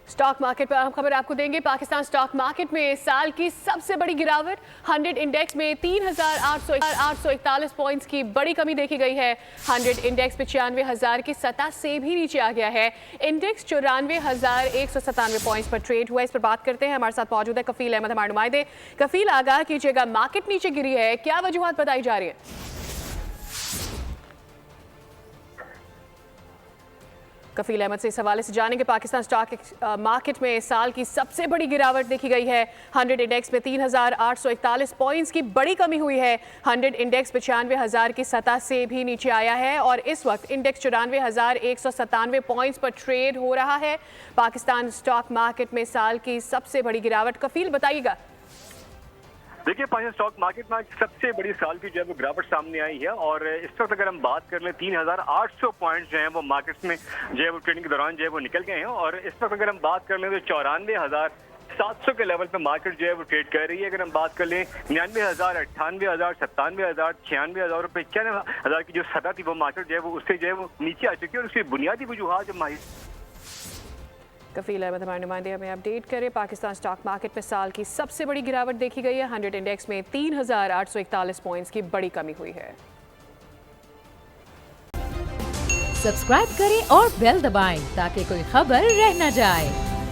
Stock market पर अहम खबर आपको देंगे। पाकिस्तान स्टॉक मार्केट में साल की सबसे बड़ी गिरावट 100 इंडेक्स में 3,841 पॉइंट्स की बड़ी कमी देखी गई है। 100 इंडेक्स 95,000 की सतह से भी नीचे आ गया है। इंडेक्स 94,197 पॉइंट्स पर ट्रेड हुआ। इस पर बात करते हैं, हमारे साथ मौजूद है कफील अहमद, हमारे नुमाइंदे। कफील, आगाह कीजिएगा, मार्केट नीचे गिरी है, क्या वजूहात बताई जा रही है? कफील अहमद से इस हवाले से जानेंगे। पाकिस्तान स्टॉक मार्केट में साल की सबसे बड़ी गिरावट देखी गई है। 100 इंडेक्स में 3,841 पॉइंट्स की बड़ी कमी हुई है। 100 इंडेक्स 95,000 की सतह से भी नीचे आया है और इस वक्त इंडेक्स 94,197 पॉइंट्स पर ट्रेड हो रहा है। पाकिस्तान स्टॉक मार्केट में साल की सबसे बड़ी गिरावट, कफील बताइएगा। देखिए, पाकिस्तान स्टॉक मार्केट में सबसे बड़ी साल की जो है वो गिरावट सामने आई है और इस वक्त अगर हम बात कर लें 3,800 पॉइंट्स जो हैं वो मार्केट्स में जो है वो ट्रेडिंग के दौरान जो है वो निकल गए हैं और इस वक्त अगर हम बात कर लें तो 94,700 के लेवल पे मार्केट जो है वो ट्रेड कर रही है। अगर हम बात कर लें 99,000, 98,000, 97,000, 96,000 और 95,000 की जो सतह थी वो मार्केट जो है वो उससे जो है वो नीचे आ चुकी है और उसकी बुनियादी वजूहात जो कफील अहमद हमारे नुमाइंदे हमें अपडेट करें। पाकिस्तान स्टॉक मार्केट में साल की सबसे बड़ी गिरावट देखी गई है। 100 इंडेक्स में 3,841 पॉइंट्स की बड़ी कमी हुई है। सब्सक्राइब करें और बेल दबाएं ताकि कोई खबर रह न जाए।